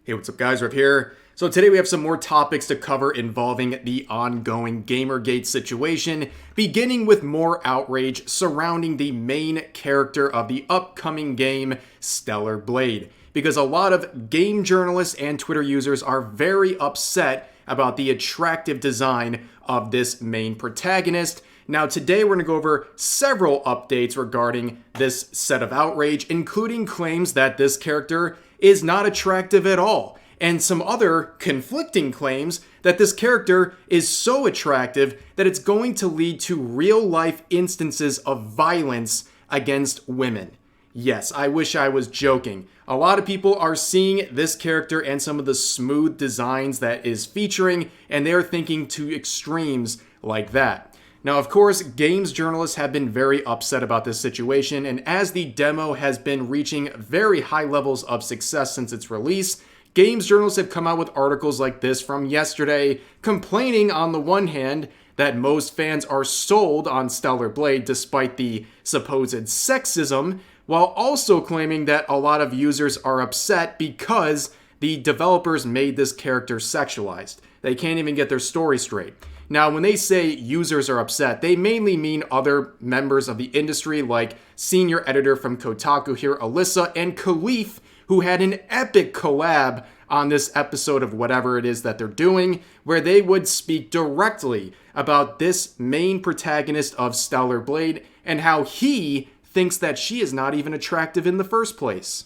Hey, what's up guys, Riv here. So today we have some more topics to cover involving the ongoing Gamergate situation, beginning with more outrage surrounding the main character of the upcoming game, Stellar Blade, because a lot of game journalists and Twitter users are very upset about the attractive design of this main protagonist. Now today we're going to go over several updates regarding this set of outrage, including claims that this character is not attractive at all, and some other conflicting claims that this character is so attractive that it's going to lead to real-life instances of violence against women. Yes, I wish I was joking. A lot of people are seeing this character and some of the smooth designs that is featuring, and they're thinking to extremes like that. Now, of course, games journalists have been very upset about this situation, and as the demo has been reaching very high levels of success since its release, games journalists have come out with articles like this from yesterday, complaining on the one hand that most fans are sold on Stellar Blade despite the supposed sexism, while also claiming that a lot of users are upset because the developers made this character sexualized. They can't even get their story straight. Now, when they say users are upset, they mainly mean other members of the industry like senior editor from Kotaku here, Alyssa, and Khalif, who had an epic collab on this episode of whatever it is that they're doing, where they would speak directly about this main protagonist of Stellar Blade and how he thinks that she is not even attractive in the first place.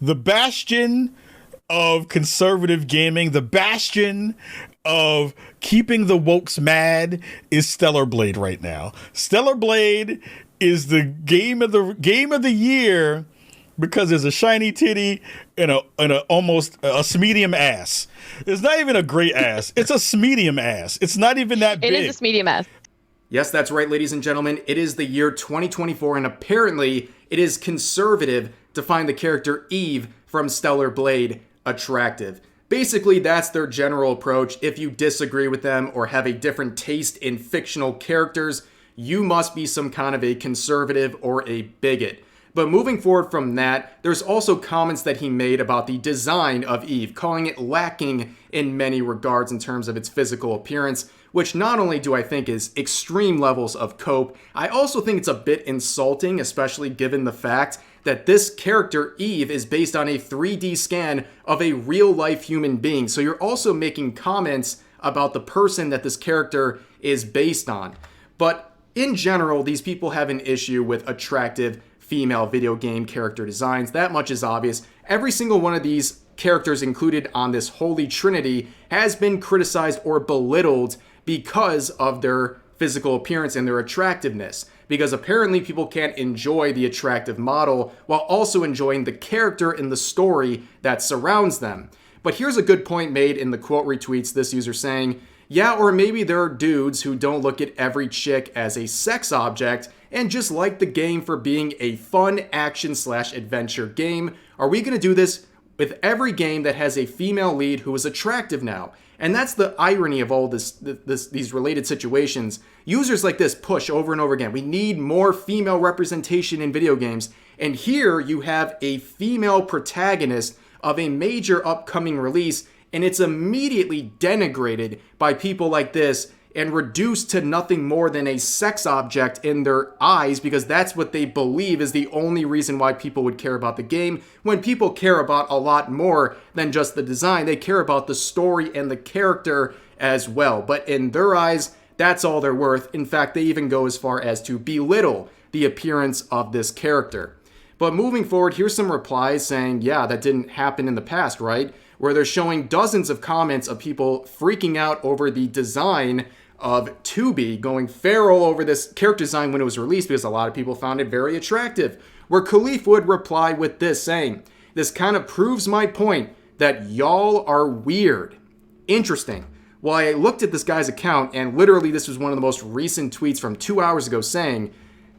The bastion of conservative gaming, the bastion of keeping the wokes mad is Stellar Blade right now. Stellar Blade is the game of the year because there's a shiny titty and a almost a medium ass. It's not even a great ass. It's a medium ass. It's not even that big. It is a medium ass. Yes, that's right, ladies and gentlemen. It is the year 2024, and apparently it is conservative to find the character Eve from Stellar Blade attractive. Basically, that's their general approach. If you disagree with them or have a different taste in fictional characters, you must be some kind of a conservative or a bigot. But moving forward from that, there's also comments that he made about the design of Eve, calling it lacking in many regards in terms of its physical appearance, which not only do I think is extreme levels of cope, I also think it's a bit insulting, especially given the fact that this character, Eve, is based on a 3D scan of a real-life human being. So you're also making comments about the person that this character is based on. But in general, these people have an issue with attractive female video game character designs. That much is obvious. Every single one of these characters included on this holy trinity has been criticized or belittled because of their physical appearance and their attractiveness. Because apparently people can't enjoy the attractive model while also enjoying the character and the story that surrounds them. But here's a good point made in the quote retweets, this user saying, yeah, or maybe there are dudes who don't look at every chick as a sex object and just like the game for being a fun action/adventure game. Are we going to do this with every game that has a female lead who is attractive now? And that's the irony of all these related situations. Users like this push over and over again. We need more female representation in video games. And here you have a female protagonist of a major upcoming release, and it's immediately denigrated by people like this and reduced to nothing more than a sex object in their eyes, because that's what they believe is the only reason why people would care about the game, when people care about a lot more than just the design. They care about the story and the character as well. But in their eyes, that's all they're worth. In fact, they even go as far as to belittle the appearance of this character. But moving forward, here's some replies saying, yeah, that didn't happen in the past, right? Where they're showing dozens of comments of people freaking out over the design of 2B, going feral over this character design when it was released because a lot of people found it very attractive. Where Khalif would reply with this, saying, this kind of proves my point that y'all are weird. Interesting. Well, I looked at this guy's account, and literally this was one of the most recent tweets from 2 hours ago saying,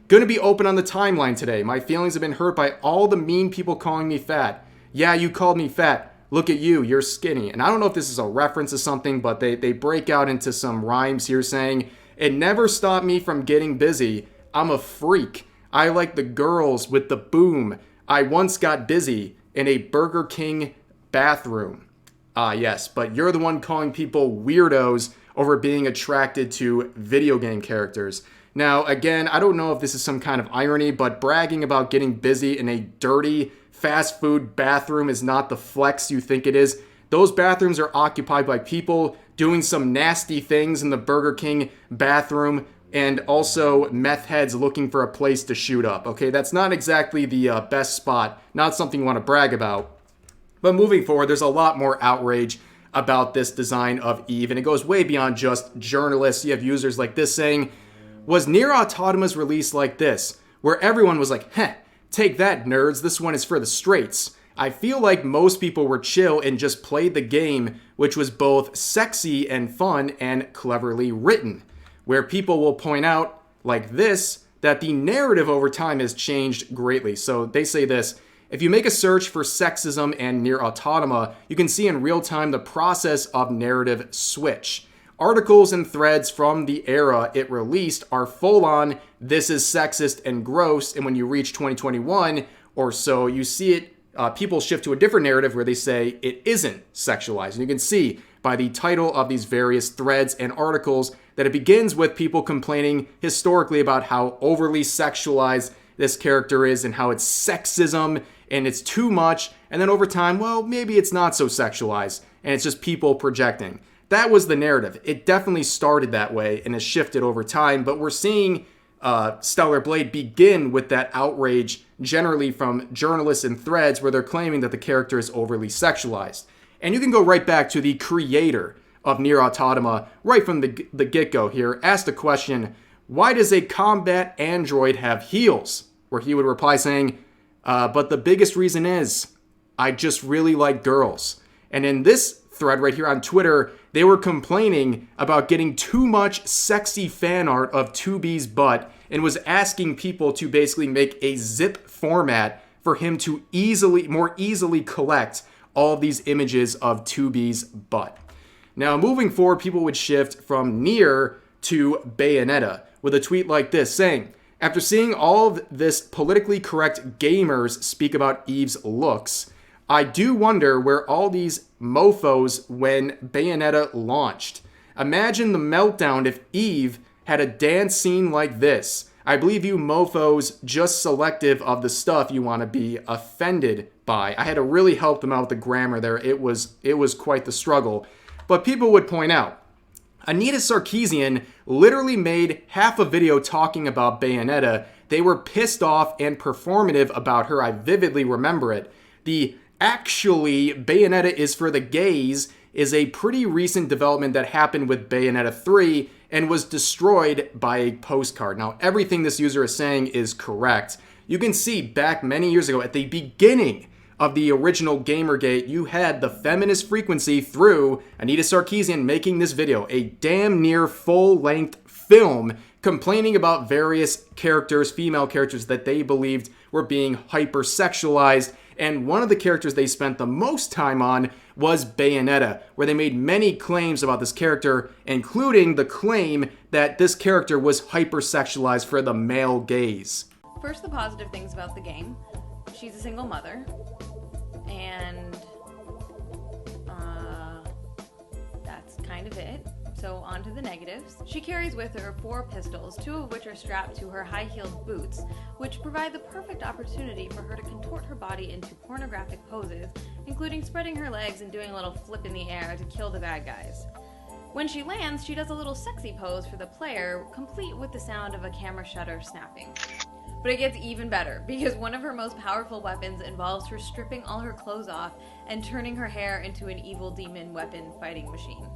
gonna be open on the timeline today. My feelings have been hurt by all the mean people calling me fat. Yeah, you called me fat. Look at you, you're skinny. And I don't know if this is a reference to something, but they break out into some rhymes here saying, it never stopped me from getting busy. I'm a freak. I like the girls with the boom. I once got busy in a Burger King bathroom. Ah, yes, but you're the one calling people weirdos over being attracted to video game characters. Now, again, I don't know if this is some kind of irony, but bragging about getting busy in a dirty fast food bathroom is not the flex you think it is. Those bathrooms are occupied by people doing some nasty things in the Burger King bathroom, and also meth heads looking for a place to shoot up. Okay, that's not exactly the best spot, not something you want to brag about. But moving forward, there's a lot more outrage about this design of Eve, and it goes way beyond just journalists. You have users like this saying, was Nier Automata's release like this, where everyone was like, heh, take that, nerds, this one is for the straights. I feel like most people were chill and just played the game, which was both sexy and fun and cleverly written. Where people will point out, like this, that the narrative over time has changed greatly. So they say this, if you make a search for sexism and Nier Automata, you can see in real time the process of narrative switch. Articles and threads from the era it released are full on, this is sexist and gross, and when you reach 2021 or so, you see it, people shift to a different narrative where they say it isn't sexualized. And you can see by the title of these various threads and articles that it begins with people complaining historically about how overly sexualized this character is and how it's sexism and it's too much. And then over time, well, maybe it's not so sexualized and it's just people projecting. That was the narrative. It definitely started that way and has shifted over time, but we're seeing Stellar Blade begin with that outrage generally from journalists and threads where they're claiming that the character is overly sexualized. And you can go right back to the creator of Nier Automata right from the get-go here, asked the question, why does a combat android have heels? Where he would reply saying, but the biggest reason is, I just really like girls. And in this thread right here on Twitter, they were complaining about getting too much sexy fan art of 2B's butt and was asking people to basically make a zip format for him to more easily collect all of these images of 2B's butt. Now, moving forward, people would shift from Nier to Bayonetta with a tweet like this saying, after seeing all of this politically correct gamers speak about Eve's looks, I do wonder where all these mofos when Bayonetta launched. Imagine the meltdown if Eve had a dance scene like this. I believe you mofos just selective of the stuff you want to be offended by. I had to really help them out with the grammar there. It was quite the struggle. But people would point out, Anita Sarkeesian literally made half a video talking about Bayonetta. They were pissed off and performative about her. I vividly remember it. The actually Bayonetta is for the gays is a pretty recent development that happened with Bayonetta 3 and was destroyed by a postcard. Now, everything this user is saying is correct. You can see back many years ago at the beginning of the original Gamergate, you had the feminist frequency through Anita Sarkeesian making this video, a damn near full-length film complaining about various characters, female characters that they believed were being hypersexualized. And one of the characters they spent the most time on was Bayonetta, where they made many claims about this character, including the claim that this character was hypersexualized for the male gaze. First, the positive things about the game. She's a single mother, and that's kind of it. So on to the negatives. She carries with her 4 pistols, 2 of which are strapped to her high-heeled boots, which provide the perfect opportunity for her to contort her body into pornographic poses, including spreading her legs and doing a little flip in the air to kill the bad guys. When she lands, she does a little sexy pose for the player, complete with the sound of a camera shutter snapping. But it gets even better, because one of her most powerful weapons involves her stripping all her clothes off and turning her hair into an evil demon weapon fighting machine.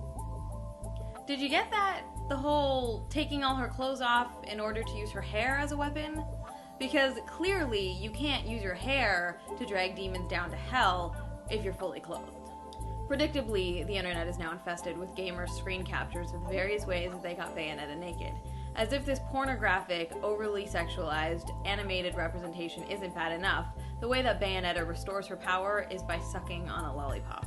Did you get that? The whole taking all her clothes off in order to use her hair as a weapon? Because clearly you can't use your hair to drag demons down to hell if you're fully clothed. Predictably, the internet is now infested with gamers' screen captures of various ways that they got Bayonetta naked. As if this pornographic, overly sexualized, animated representation isn't bad enough, the way that Bayonetta restores her power is by sucking on a lollipop.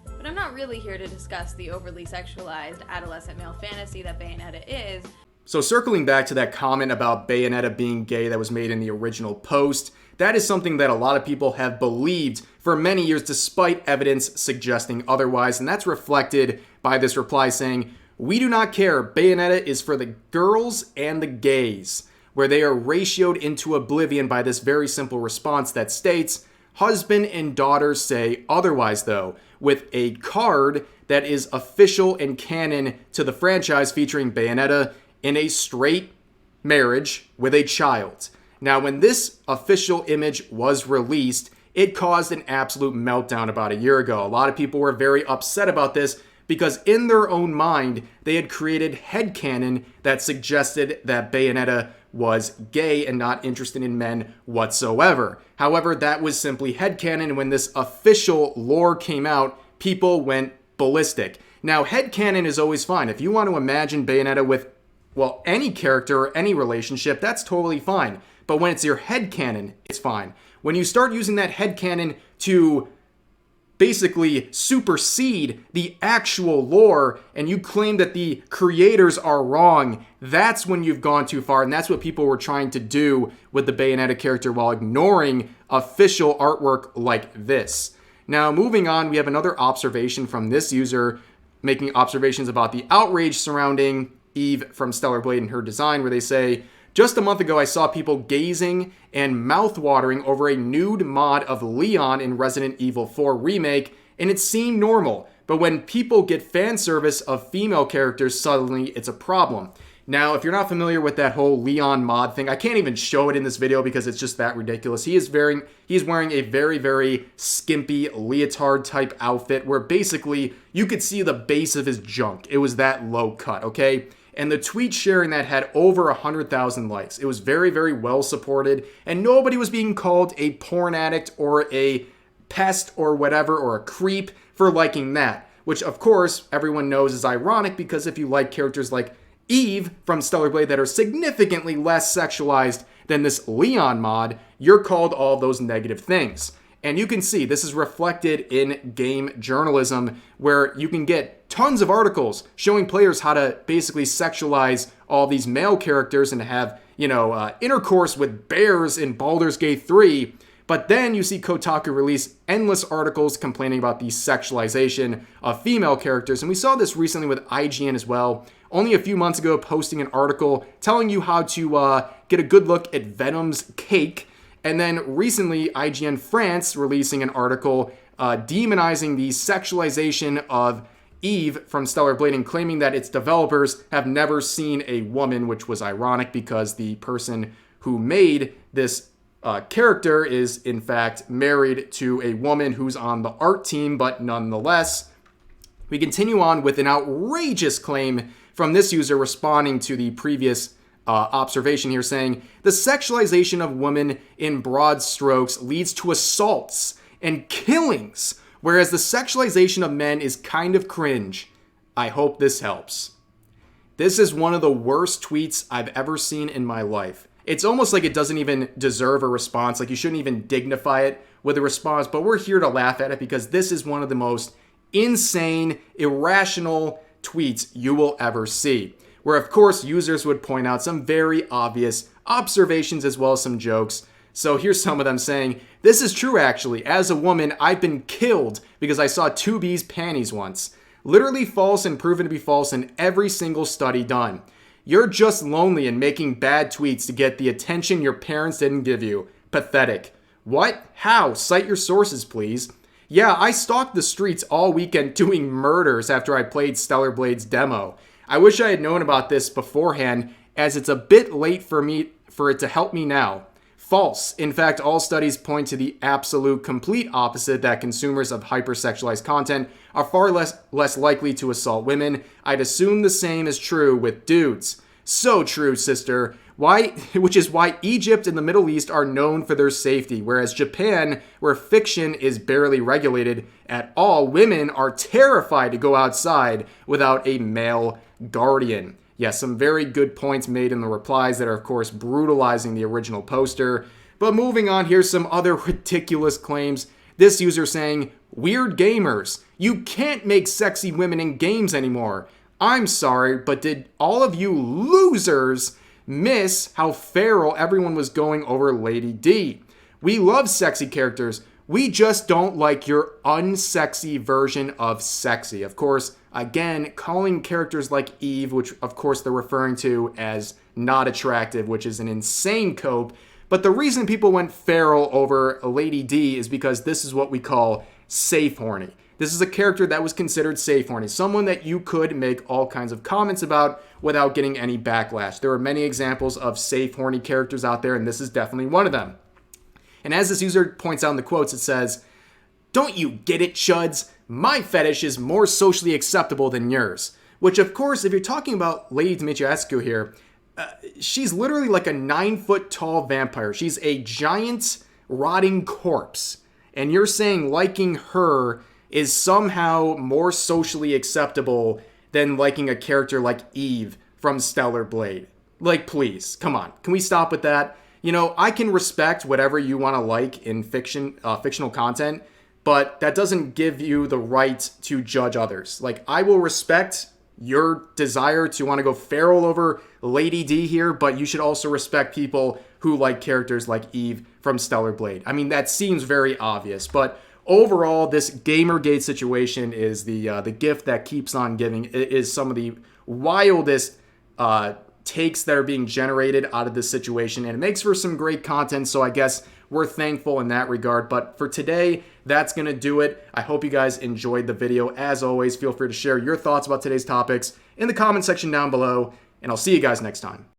But I'm not really here to discuss the overly sexualized adolescent male fantasy that Bayonetta is. So circling back to that comment about Bayonetta being gay that was made in the original post, that is something that a lot of people have believed for many years despite evidence suggesting otherwise, and that's reflected by this reply saying, "We do not care, Bayonetta is for the girls and the gays," where they are ratioed into oblivion by this very simple response that states, "Husband and daughter say otherwise though," with a card that is official and canon to the franchise featuring Bayonetta in a straight marriage with a child. Now, when this official image was released, it caused an absolute meltdown about a year ago. A lot of people were very upset about this because in their own mind, they had created headcanon that suggested that Bayonetta was gay and not interested in men whatsoever. However, that was simply headcanon, and when this official lore came out, people went ballistic. Now, headcanon is always fine. If you want to imagine Bayonetta with, well, any character or any relationship, that's totally fine. But when it's your headcanon, it's fine. When you start using that headcanon to basically supersede the actual lore and you claim that the creators are wrong, that's when you've gone too far, and that's what people were trying to do with the Bayonetta character while ignoring official artwork like this. Now, moving on, we have another observation from this user making observations about the outrage surrounding Eve from Stellar Blade and her design, where they say, "Just a month ago, I saw people gazing and mouth-watering over a nude mod of Leon in Resident Evil 4 Remake, and it seemed normal. But when people get fan service of female characters, suddenly it's a problem." Now, if you're not familiar with that whole Leon mod thing, I can't even show it in this video because it's just that ridiculous. He's wearing a very, very skimpy leotard-type outfit where basically you could see the base of his junk. It was that low cut, okay? And the tweet sharing that had over 100,000 likes. It was very, very well supported, and nobody was being called a porn addict or a pest or whatever, or a creep for liking that, which of course everyone knows is ironic because if you like characters like Eve from Stellar Blade that are significantly less sexualized than this Leon mod, you're called all those negative things. And you can see this is reflected in game journalism, where you can get tons of articles showing players how to basically sexualize all these male characters and have, intercourse with bears in Baldur's Gate 3. But then you see Kotaku release endless articles complaining about the sexualization of female characters. And we saw this recently with IGN as well. Only a few months ago, posting an article telling you how to get a good look at Venom's cake. And then recently, IGN France releasing an article demonizing the sexualization of Eve from Stellar Blade and claiming that its developers have never seen a woman, which was ironic because the person who made this character is in fact married to a woman who's on the art team, but nonetheless, we continue on with an outrageous claim from this user responding to the previous observation here, saying, "The sexualization of women in broad strokes leads to assaults and killings, whereas the sexualization of men is kind of cringe. I hope this helps." This is one of the worst tweets I've ever seen in my life. It's almost like it doesn't even deserve a response, like you shouldn't even dignify it with a response, but we're here to laugh at it because this is one of the most insane, irrational tweets you will ever see. Where, of course, users would point out some very obvious observations as well as some jokes. So here's some of them saying, "This is true actually. As a woman, I've been killed because I saw 2B's panties once. Literally false and proven to be false in every single study done. You're just lonely and making bad tweets to get the attention your parents didn't give you. Pathetic. What? How? Cite your sources, please. Yeah, I stalked the streets all weekend doing murders after I played Stellar Blade's demo. I wish I had known about this beforehand, as it's a bit late for it to help me now. False. In fact, all studies point to the absolute complete opposite, that consumers of hypersexualized content are far less likely to assault women. I'd assume the same is true with dudes. So true, sister. Which is why Egypt and the Middle East are known for their safety, whereas Japan, where fiction is barely regulated at all, women are terrified to go outside without a male guardian." Yes, some very good points made in the replies that are, of course, brutalizing the original poster. But moving on, here's some other ridiculous claims. This user saying, "Weird gamers. You can't make sexy women in games anymore. I'm sorry, but did all of you losers miss how feral everyone was going over Lady D? We love sexy characters. We just don't like your unsexy version of sexy. Of course, again, calling characters like Eve, which of course they're referring to as not attractive, which is an insane cope. But the reason people went feral over Lady D is because this is what we call safe horny. This is a character that was considered safe horny, someone that you could make all kinds of comments about without getting any backlash. There are many examples of safe horny characters out there, and this is definitely one of them. And as this user points out in the quotes, it says, "Don't you get it, chuds? My fetish is more socially acceptable than yours." Which, of course, if you're talking about Lady Dimitrescu here, she's literally like a 9-foot tall vampire. She's a giant rotting corpse. And you're saying liking her is somehow more socially acceptable than liking a character like Eve from Stellar Blade. Like, please, come on. Can we stop with that? You know, I can respect whatever you want to like in fictional content, but that doesn't give you the right to judge others. Like, I will respect your desire to want to go feral over Lady D here, but you should also respect people who like characters like Eve from Stellar Blade. I mean, that seems very obvious, but overall, this Gamergate situation is the gift that keeps on giving. It is some of the wildest takes that are being generated out of this situation, and it makes for some great content, so I guess we're thankful in that regard. But for today, that's going to do it. I hope you guys enjoyed the video. As always, feel free to share your thoughts about today's topics in the comment section down below, and I'll see you guys next time.